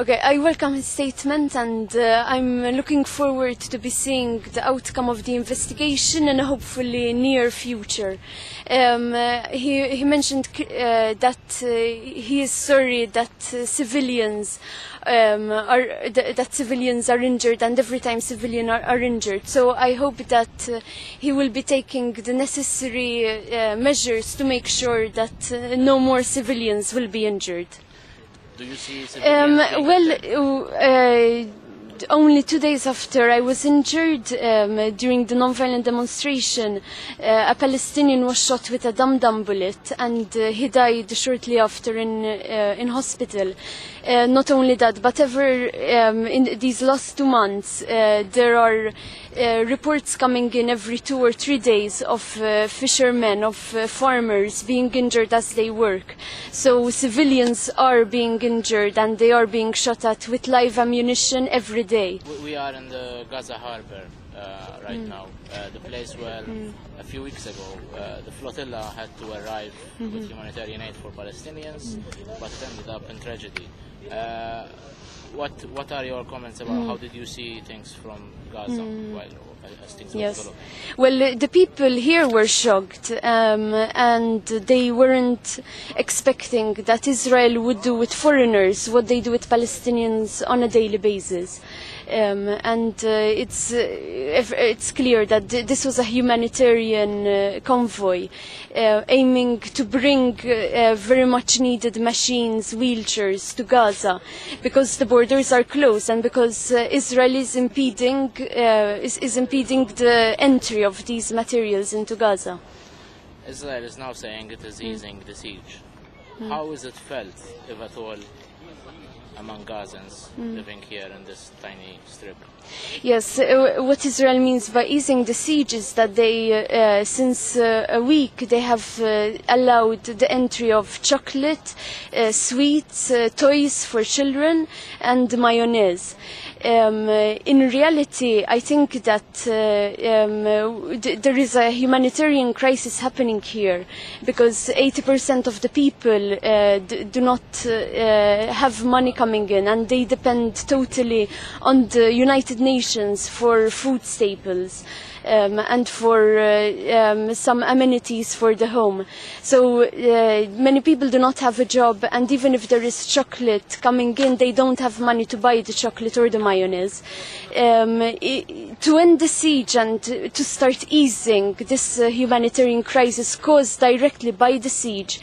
Okay, I welcome his statement, and I'm looking forward to be seeing the outcome of the investigation in a hopefully near future. He mentioned that he is sorry that civilians are injured, and every time civilians are injured. So I hope that he will be taking the necessary measures to make sure that no more civilians will be injured. Do you see civilians only 2 days after I was injured, during the non-violent demonstration, a Palestinian was shot with a dum-dum bullet, and he died shortly after in hospital. Not only that, but in these last 2 months, there are reports coming in every 2 or 3 days of fishermen, of farmers being injured as they work. So civilians are being injured, and they are being shot at with live ammunition every day. We are in the Gaza harbor right now, the place where a few weeks ago the flotilla had to arrive with humanitarian aid for Palestinians, but ended up in tragedy. What are your comments about how did you see things from Gaza as things were developing? Well, the people here were shocked, and they weren't expecting that Israel would do with foreigners what they do with Palestinians on a daily basis. It's clear that this was a humanitarian convoy aiming to bring very much needed machines, wheelchairs to Gaza, because the borders are closed and because Israel is impeding the entry of these materials into Gaza. Israel is now saying it is easing the siege. How is it felt, if at all, among Gazans living here in this tiny strip? Yes, what Israel means by easing the siege is that they, since a week, they have allowed the entry of chocolate, sweets, toys for children, and mayonnaise. In reality, I think that there is a humanitarian crisis happening here, because 80% of the people do not have money coming in, and they depend totally on the United Nations for food staples. And for some amenities for the home. So many people do not have a job, and even if there is chocolate coming in, they don't have money to buy the chocolate or the mayonnaise. To end the siege and to start easing this humanitarian crisis caused directly by the siege,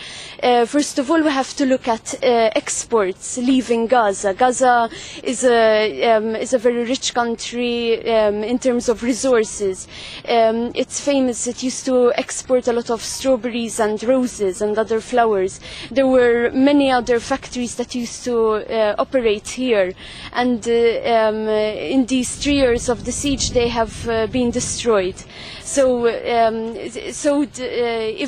first of all, we have to look at exports leaving Gaza. Gaza is a very rich country in terms of resources. It's famous. It used to export a lot of strawberries and roses and other flowers. There were many other factories that used to operate here, and in these 3 years of the siege they have been destroyed. So,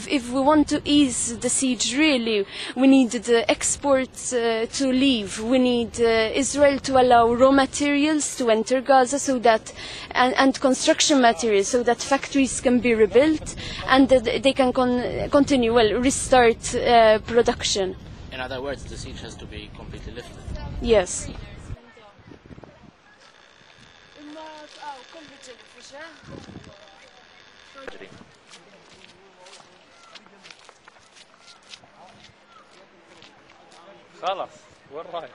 if we want to ease the siege really, we need the exports to leave. We need Israel to allow raw materials to enter Gaza, so that and construction materials, so that factories can be rebuilt and that they can continue, restart production. In other words, the siege has to be completely lifted. Yes. خلاص وين رايح؟